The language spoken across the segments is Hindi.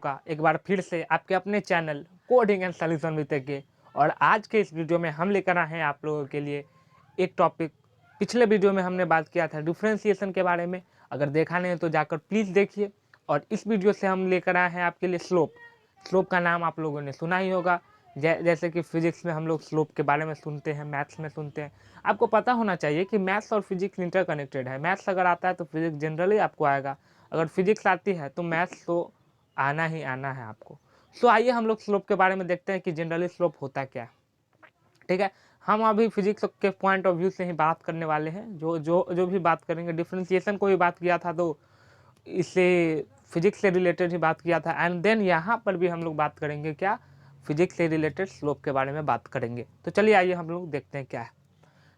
का एक बार फिर से आपके अपने channel coding and solution with के। और आज के इस वीडियो में हम लेकर आए हैं आप लोगों के लिए एक टॉपिक। पिछले वीडियो में हमने बात किया था डिफ्रेंशिएशन के बारे में, अगर देखा नहीं है तो जाकर प्लीज़ देखिए। और इस वीडियो से हम लेकर आए हैं आपके लिए स्लोप। स्लोप का नाम आप लोगों ने सुना ही होगा, जैसे कि फिजिक्स में हम लोग स्लोप के बारे में सुनते हैं, मैथ्स में सुनते हैं। आपको पता होना चाहिए कि मैथ्स और फिजिक्स इंटरकनेक्टेड है। मैथ्स अगर आता है तो फिजिक्स जनरली आपको आएगा, अगर फिजिक्स आती है तो मैथ्स तो आना ही आना है आपको। सो आइए हम लोग स्लोप के बारे में देखते हैं कि जनरली स्लोप होता क्या है। ठीक है, हम अभी फिजिक्स के पॉइंट ऑफ व्यू से ही बात करने वाले हैं। जो जो जो भी बात करेंगे, डिफ्रेंशिएशन को भी बात किया था तो इससे फिजिक्स से रिलेटेड ही बात किया था। एंड देन यहाँ पर भी हम लोग बात करेंगे क्या, फिजिक्स से रिलेटेड स्लोप के बारे में बात करेंगे। तो चलिए आइए हम लोग देखते हैं क्या है।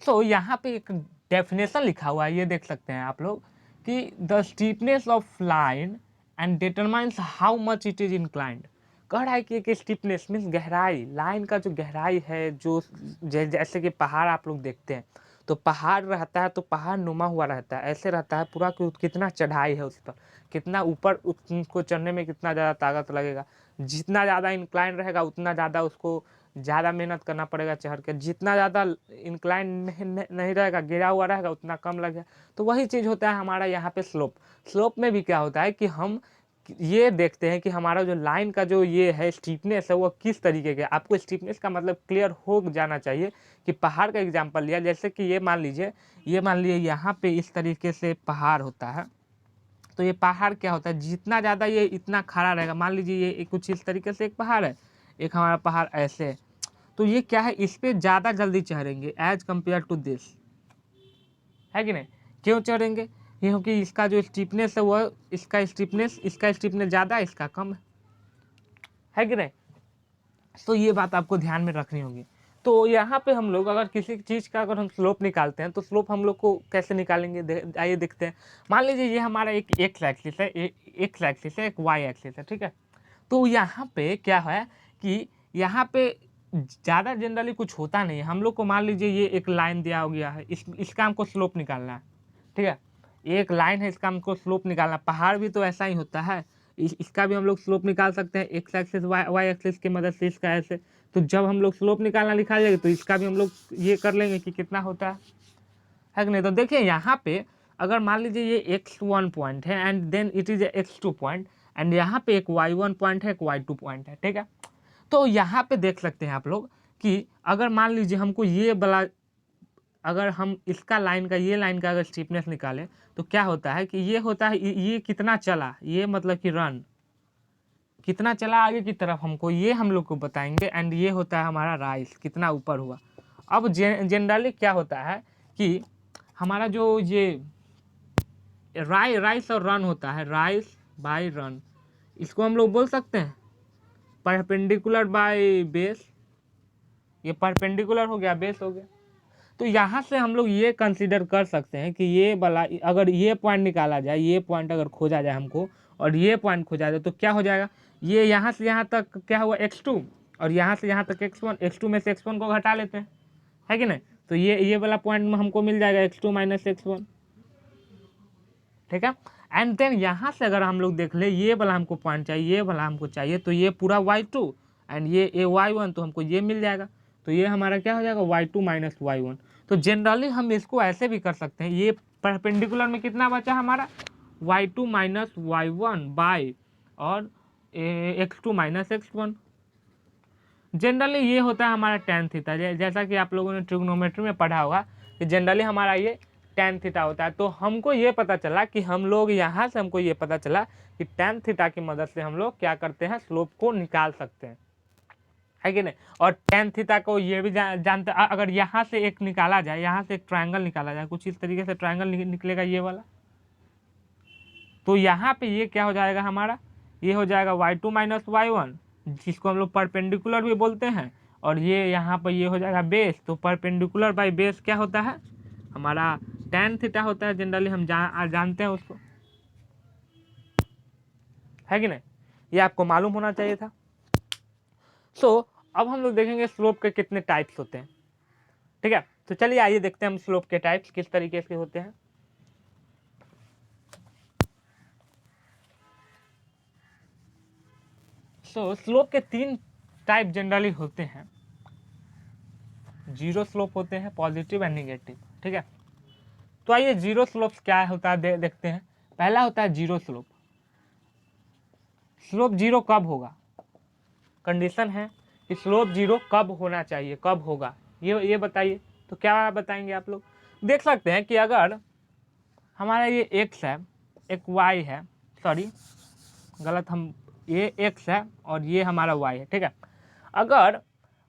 सो यहाँ पे एक डेफिनेशन लिखा हुआ है, ये देख सकते हैं आप लोग कि the steepness of line and determines how much it is inclined. कह रहा है कि एक स्टीपनेस मीन्स गहराई, लाइन का जो गहराई है, जो जैसे कि पहाड़ आप लोग देखते हैं तो पहाड़ रहता है तो पहाड़ नुमा हुआ रहता है, ऐसे रहता है पूरा कि कितना चढ़ाई है उस पर, कितना ऊपर उसको चढ़ने में कितना ज़्यादा ताकत लगेगा। जितना ज़्यादा इंक्लाइन रहेगा उतना ज़्यादा उसको ज़्यादा मेहनत करना पड़ेगा चढ़ के, जितना ज़्यादा इंक्लाइन नहीं रहेगा, गिरा हुआ रहेगा, उतना कम लगेगा। तो वही चीज़ होता है हमारा यहाँ पे स्लोप। स्लोप में भी क्या होता है कि हम ये देखते हैं कि हमारा जो लाइन का जो ये है स्टीपनेस है वो किस तरीके का। आपको स्टीपनेस का मतलब क्लियर हो जाना चाहिए कि पहाड़ का एग्जांपल लिया, जैसे कि ये मान लीजिए यहाँ पे इस तरीके से पहाड़ होता है। तो ये पहाड़ क्या होता है, जितना ज़्यादा ये इतना खड़ा रहेगा, मान लीजिए ये कुछ इस तरीके से एक पहाड़ है, एक हमारा पहाड़ ऐसे है, तो ये क्या है, इस पर ज़्यादा जल्दी चढ़ेंगे एज कम्पेयर टू दिस, है कि नहीं। क्यों चढ़ेंगे, क्योंकि इसका जो स्टीपनेस है वो इसका स्टीपनेस ज़्यादा है, इसका कम है कि नहीं। तो ये बात आपको ध्यान में रखनी होगी। तो यहाँ पे हम लोग अगर किसी चीज़ का अगर हम स्लोप निकालते हैं तो स्लोप हम लोग को कैसे निकालेंगे, आइए देखते हैं। मान लीजिए ये हमारा एक एक्स एक्सिस है, एक वाई एक्सिस है, ठीक है। तो यहाँ पे क्या है कि यहाँ पे ज़्यादा जनरली कुछ होता नहीं है। हम लोग को मान लीजिए ये एक लाइन दिया हो गया है, इसका हमको स्लोप निकालना है, ठीक है। एक लाइन है, इसका हमको स्लोप निकालना। पहाड़ भी तो ऐसा ही होता है, इसका भी हम लोग स्लोप निकाल सकते हैं एक्स एक्सिस वाई एक्सिस की मदद से, इसका ऐसे। तो जब हम लोग स्लोप निकालना निकालेंगे तो इसका भी हम लोग ये कर लेंगे कि कितना होता है कि नहीं। तो देखिए यहाँ पे अगर मान लीजिए ये x1 पॉइंट है and then it is x2 point, and यहाँ पे एक y1 पॉइंट है, एक y2 पॉइंट है, ठीक है। तो यहाँ पे देख सकते हैं आप लोग कि अगर मान लीजिए हमको ये वाला, अगर हम इसका लाइन का, ये लाइन का अगर स्टीपनेस निकालें तो क्या होता है कि ये होता है ये कितना चला, ये मतलब कि रन कितना चला आगे की तरफ, हमको ये हम लोग को बताएंगे। एंड ये होता है हमारा राइस, कितना ऊपर हुआ। अब जनरली क्या होता है कि हमारा जो ये राइस और रन होता है, राइस बाय रन, इसको हम लोग बोल सकते हैं परपेंडिकुलर बाय बेस। ये परपेंडिकुलर हो गया, बेस हो गया। तो यहाँ से हम लोग ये कंसीडर कर सकते हैं कि ये वाला अगर ये पॉइंट निकाला जाए, ये पॉइंट अगर खोजा जाए हमको और ये पॉइंट खोजा जाए तो क्या हो जाएगा, ये यहाँ से यहाँ तक क्या हुआ x2 और यहाँ से यहाँ तक x1, x2 में से x1 को घटा लेते हैं, है कि नहीं। तो ये वाला पॉइंट में हमको मिल जाएगा x2 माइनस x1, ठीक है। एंड देन यहाँ से अगर हम लोग देख ले, ये वाला हमको पॉइंट चाहिए, ये वाला हमको चाहिए, तो ये पूरा y2 एंड ये y1, तो हमको ये मिल जाएगा। तो ये हमारा क्या हो जाएगा, y2 माइनस y1। तो जनरली हम इसको ऐसे भी कर सकते हैं, ये परपेंडिकुलर में कितना बचा हमारा y2 माइनस y1 बाय और x2 माइनस x1। जनरली ये होता है हमारा tan थीटा, जैसा कि आप लोगों ने ट्रिग्नोमेट्री में पढ़ा होगा कि जनरली हमारा ये tan थीटा होता है। तो हमको ये पता चला कि हम लोग यहाँ से हमको ये पता चला कि tan थीटा की मदद से हम लोग क्या करते हैं, स्लोप को निकाल सकते हैं, है कि नहीं। और tan थीटा को ये भी जानते, अगर यहाँ से एक निकाला जाए, यहाँ से एक ट्रायंगल निकाला जाए, कुछ इस तरीके से ट्रायंगल निकलेगा ये वाला, तो यहाँ पे ये क्या हो जाएगा हमारा, ये हो जाएगा y2 माइनस y1, जिसको हम लोग परपेंडिकुलर भी बोलते हैं। और ये यहाँ पर ये हो जाएगा बेस, तो परपेंडिकुलर बाय बेस क्या होता है हमारा, tan थीटा होता है। जनरली हम जानते हैं उसको, है कि नहीं, ये आपको मालूम होना चाहिए था। सो अब हम लोग देखेंगे स्लोप के कितने टाइप्स होते हैं, ठीक है। तो चलिए आइए देखते हैं हम स्लोप के टाइप्स किस तरीके से होते हैं। सो स्लोप के 3 टाइप जनरली होते हैं, जीरो स्लोप होते हैं, पॉजिटिव एंड निगेटिव, ठीक है। तो आइए जीरो स्लोप क्या होता है देखते हैं। पहला होता है जीरो स्लोप। स्लोप जीरो कब होगा, कंडीशन है कि स्लोप जीरो कब होना चाहिए, कब होगा, ये बताइए। तो क्या बताएंगे आप लोग, देख सकते हैं कि अगर हमारा ये x है, एक y है, सॉरी गलत, हम ये x है और ये हमारा y है, ठीक है। अगर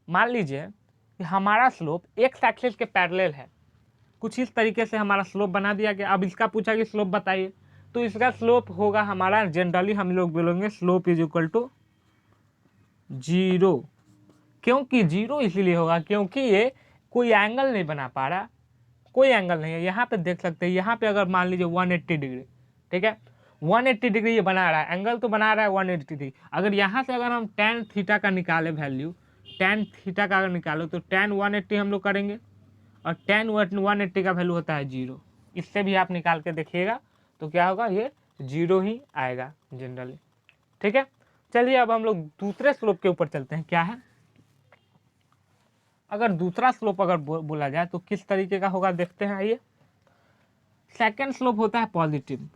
मान लीजिए कि हमारा स्लोप x एक्सिस के पैरेलल है, कुछ इस तरीके से हमारा स्लोप बना दिया गया। अब इसका पूछा कि स्लोप बताइए, तो इसका स्लोप होगा हमारा, जनरली हम लोग बोलेंगे slope is equal to zero. क्योंकि जीरो इसीलिए होगा क्योंकि ये कोई एंगल नहीं बना पा रहा, कोई एंगल नहीं है। यहाँ पे देख सकते हैं, यहाँ पे अगर मान लीजिए 180 डिग्री, ठीक है, 180 डिग्री ये बना रहा है, एंगल तो बना रहा है 180 डिग्री। अगर यहाँ से अगर हम tan थीटा का निकाले वैल्यू, tan थीटा का अगर निकालो तो tan 180 हम लोग करेंगे, और tan 180 का वैल्यू होता है जीरो। इससे भी आप निकाल के देखिएगा तो क्या होगा, ये जीरो ही आएगा जनरली, ठीक है। चलिए अब हम लोग दूसरे स्लोप के ऊपर चलते हैं, क्या है। अगर दूसरा स्लोप अगर बोला जाए तो किस तरीके का होगा देखते हैं, आइए। सेकेंड स्लोप होता है पॉजिटिव,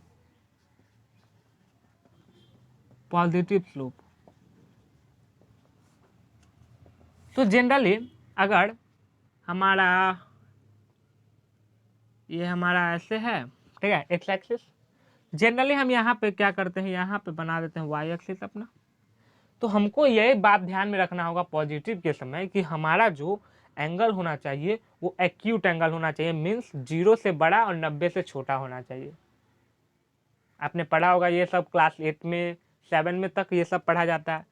पॉजिटिव स्लोप। तो जनरली अगर हमारा ये हमारा ऐसे है, ठीक है, एक्स एक्सिस, जनरली हम यहाँ पे क्या करते हैं, यहाँ पे बना देते हैं वाई एक्सिस अपना। तो हमको यही बात ध्यान में रखना होगा पॉजिटिव के समय कि हमारा जो एंगल होना चाहिए वो एक्यूट एंगल होना चाहिए, मीन्स 0 से बड़ा और 90 से छोटा होना चाहिए। आपने पढ़ा होगा ये सब, क्लास 8 में 7 में तक ये सब पढ़ा जाता है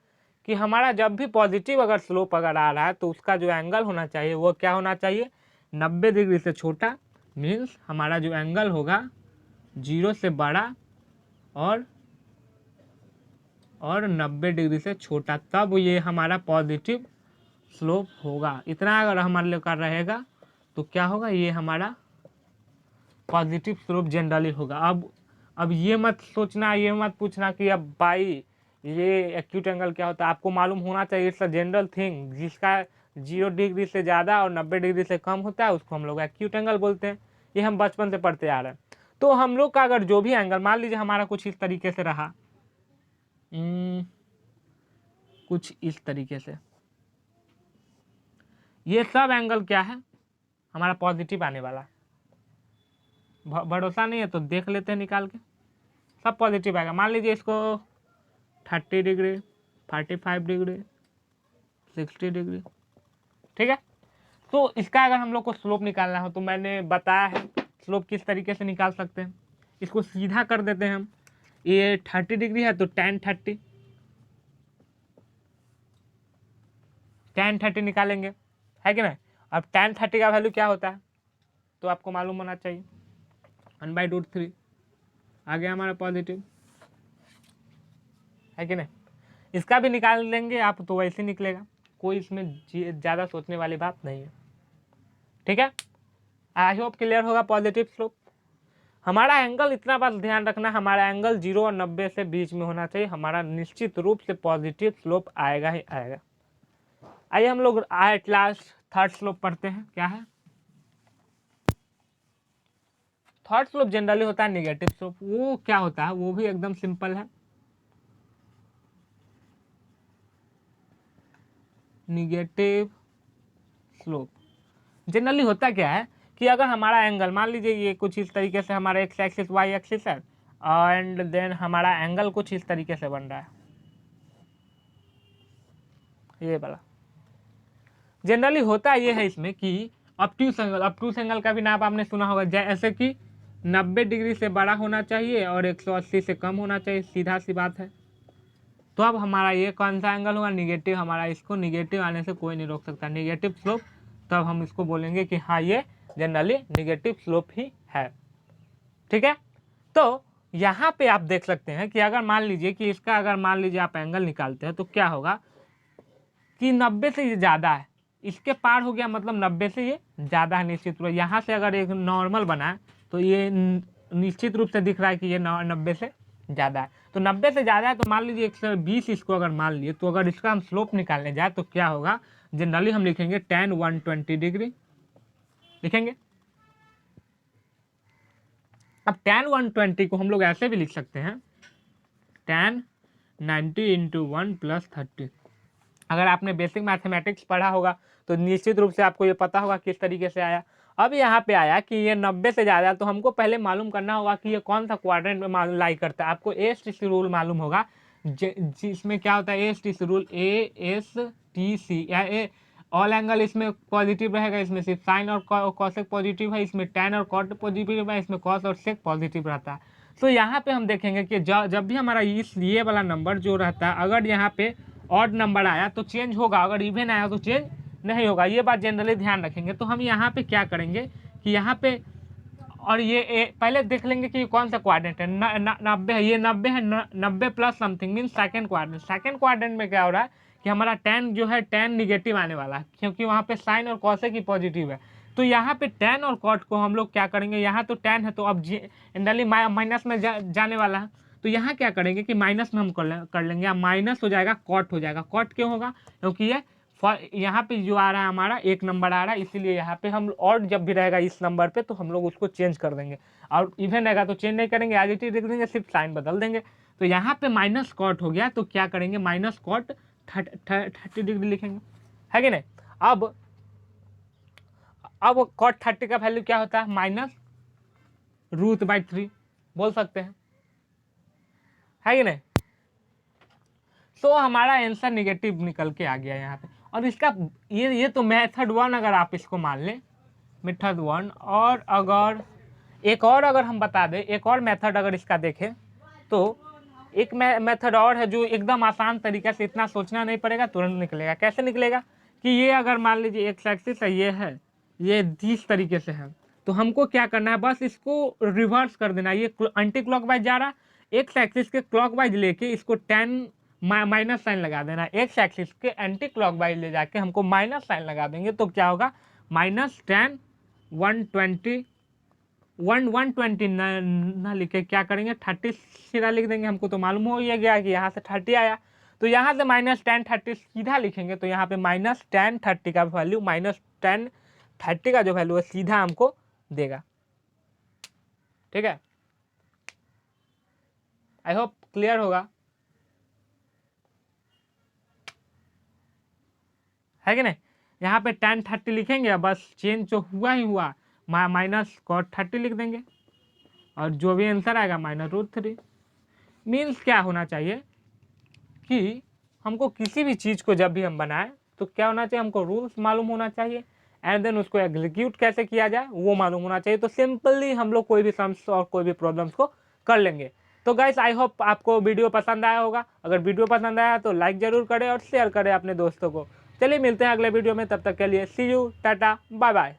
कि हमारा जब भी पॉजिटिव अगर स्लोप अगर आ रहा है तो उसका जो एंगल होना चाहिए वो क्या होना चाहिए, 90 डिग्री से छोटा, मीन्स हमारा जो एंगल होगा 0 से बड़ा और 90 डिग्री से छोटा, तब ये हमारा पॉजिटिव स्लोप होगा। इतना अगर हमारे लिए कर रहेगा तो क्या होगा, ये हमारा पॉजिटिव स्लोप जनरली होगा। अब ये मत सोचना, ये मत पूछना कि अब भाई ये एक्यूट एंगल क्या होता है, आपको मालूम होना चाहिए। इट्स अ जनरल थिंग, जिसका 0 डिग्री से ज़्यादा और 90 डिग्री से कम होता है उसको हम लोग एक्यूट एंगल बोलते हैं। ये हम बचपन से पढ़ते आ रहे हैं। तो हम लोग का अगर जो भी एंगल, मान लीजिए हमारा कुछ इस तरीके से रहा, कुछ इस तरीके से, ये सब एंगल क्या है, हमारा पॉजिटिव आने वाला। भरोसा नहीं है तो देख लेते हैं निकाल के, सब पॉजिटिव आएगा। मान लीजिए इसको 30 डिग्री, 45 डिग्री, 60 डिग्री, ठीक है। तो इसका अगर हम लोग को स्लोप निकालना हो तो मैंने बताया है स्लोप किस तरीके से निकाल सकते हैं। इसको सीधा कर देते हैं हम, ये 30 डिग्री है तो tan 30 निकालेंगे, है कि नहीं। अब tan 30 का वैल्यू क्या होता है तो आपको मालूम होना चाहिए, 1/√3 आ गया हमारा पॉजिटिव, है कि नहीं। इसका भी निकाल लेंगे आप तो वैसे निकलेगा, कोई इसमें ज़्यादा सोचने वाली बात नहीं है, ठीक है। आई होप क्लियर होगा पॉजिटिव स्लोप। हमारा एंगल, इतना बात ध्यान रखना, हमारा एंगल 0 और 90 से बीच में होना चाहिए, हमारा निश्चित रूप से पॉजिटिव स्लोप आएगा ही आएगा। आइए हम लोग एट लास्ट थर्ड स्लोप पढ़ते हैं, क्या है। थर्ड स्लोप जनरली होता है नेगेटिव स्लोप। वो क्या होता है, वो भी एकदम सिंपल है, निगेटिव स्लोप जनरली होता क्या है कि अगर हमारा एंगल, मान लीजिए ये कुछ इस तरीके से हमारा एक्स एक्सिस वाई एक्सिस है, एंड देन हमारा एंगल कुछ इस तरीके से बन रहा है, ये वाला। जनरली होता ये है इसमें कि ऑब्ट्यूस एंगल का भी नाम आपने सुना होगा, जैसे कि 90 डिग्री से बड़ा होना चाहिए और 180 से कम होना चाहिए, सीधा सी बात है। तो अब हमारा ये कौन सा एंगल होगा, निगेटिव। हमारा इसको निगेटिव आने से कोई नहीं रोक सकता, निगेटिव स्लोप। तब हम इसको बोलेंगे कि हाँ ये जनरली निगेटिव स्लोप ही है, ठीक है। तो यहाँ पे आप देख सकते हैं कि अगर मान लीजिए कि इसका अगर मान लीजिए आप एंगल निकालते हैं तो क्या होगा कि 90 से ये ज़्यादा है, इसके पार हो गया मतलब 90 से ये ज़्यादा है निश्चित रूप। यहाँ से अगर एक नॉर्मल बना है तो ये निश्चित रूप से दिख रहा है कि ये 90 से ज़्यादा है। तो 90 से ज़्यादा है तो मान लीजिए 120 इसको अगर मान लिए, तो अगर इसका हम स्लोप निकालने जाए तो क्या होगा, जनरली हम लिखेंगे tan 120 डिग्री लिखेंगे। अब tan 120 को हम लोग ऐसे भी लिख सकते हैं, tan 90 × 1 + 30। अगर आपने बेसिक मैथमेटिक्स पढ़ा होगा तो निश्चित रूप से आपको ये पता होगा किस तरीके से आया। अब यहाँ पे आया कि ये 90 से ज़्यादा, तो हमको पहले मालूम करना होगा कि ये कौन सा क्वाड्रेंट में लाई करता है। आपको ASTC रूल मालूम होगा, जिसमें क्या होता है ASTC रूल, ASTC या ऑल एंगल इसमें पॉजिटिव रहेगा, इसमें सिर्फ साइन और कॉसेक पॉजिटिव है, इसमें टैन और कॉट पॉजिटिव है, इसमें कॉस और सेक पॉजिटिव रहता है। तो यहाँ पे हम देखेंगे कि जब भी हमारा ये वाला नंबर जो रहता है, अगर यहाँ पे ऑड नंबर आया तो चेंज होगा, अगर इवन आया तो चेंज नहीं होगा। ये बात जनरली ध्यान रखेंगे। तो हम यहाँ पे क्या करेंगे कि यहाँ पे, और ये पहले देख लेंगे कि कौन सा क्वाड्रेंट है, 90 है, ये 90 है, 90 plus something mean second quadrant. Second quadrant में क्या हो रहा है कि हमारा tan जो है tan निगेटिव आने वाला है, क्योंकि वहाँ पे साइन और कॉसेक की पॉजिटिव है। तो यहाँ पे tan और कॉट को हम लोग क्या करेंगे, यहाँ तो tan है तो अब जनरली माइनस में जाने वाला है, तो यहाँ क्या करेंगे कि माइनस में हम कर लेंगे, माइनस हो जाएगा, कॉट हो जाएगा। कॉट क्यों होगा, क्योंकि ये यहाँ पे जो आ रहा है हमारा एक नंबर आ रहा है, इसीलिए यहाँ पे हम, और जब भी रहेगा इस नंबर पे तो हम लोग उसको चेंज कर देंगे, और इवन रहेगा तो चेंज नहीं करेंगे, एज इट इज लिख देंगे, सिर्फ साइन बदल देंगे। तो यहाँ पे माइनस कॉट हो गया, तो क्या करेंगे, माइनस कॉट 30 डिग्री लिखेंगे, है कि नहीं। अब कॉट 30 का वैल्यू क्या होता है, -√/3 बोल सकते हैं, है कि नहीं। तो हमारा आंसर निगेटिव निकल के आ गया यहाँ पे। और इसका ये तो मेथड 1 अगर आप इसको मान लें, मेथड 1, और अगर एक और अगर हम बता दें, एक और मेथड अगर इसका देखें तो एक मेथड और है जो एकदम आसान तरीके से, इतना सोचना नहीं पड़ेगा, तुरंत निकलेगा। कैसे निकलेगा कि ये अगर मान लीजिए एक्स एक्सिस है, ये इस तरीके से है, तो हमको क्या करना है, बस इसको रिवर्स कर देना। ये एंटी क्लॉकवाइज जा रहा है, एक्स एक्सिस के क्लॉकवाइज लेके इसको tan माइनस साइन लगा देना, एक्स एक्सिस के एंटी क्लॉकवाइज ले जाके हमको माइनस साइन लगा देंगे, तो क्या होगा, -tan 120 ना लिखे क्या करेंगे, 30 सीधा लिख देंगे। हमको तो मालूम हो गया कि यहाँ से 30 आया, तो यहाँ से -tan 30 सीधा लिखेंगे, तो यहाँ पे -tan 30 का वैल्यू, -tan 30 का जो वैल्यू है सीधा हमको देगा। ठीक है, आई होप क्लियर होगा, है कि नहीं। यहाँ पे tan 30 लिखेंगे, बस चेंज जो हुआ ही हुआ, -cot 30 लिख देंगे, और जो भी आंसर आएगा -√3। मीन्स क्या होना चाहिए कि हमको किसी भी चीज़ को जब भी हम बनाएं तो क्या होना चाहिए, हमको रूल्स मालूम होना चाहिए, एंड देन उसको एग्जीक्यूट कैसे किया जाए वो मालूम होना चाहिए। तो सिंपली हम लोग कोई भी सम्स और कोई भी प्रॉब्लम्स को कर लेंगे। तो गाइस, आई होप आपको वीडियो पसंद आया होगा। अगर वीडियो पसंद आया तो लाइक ज़रूर करें और शेयर करें अपने दोस्तों को। चलिए मिलते हैं अगले वीडियो में, तब तक के लिए सी यू, टाटा, बाय बाय।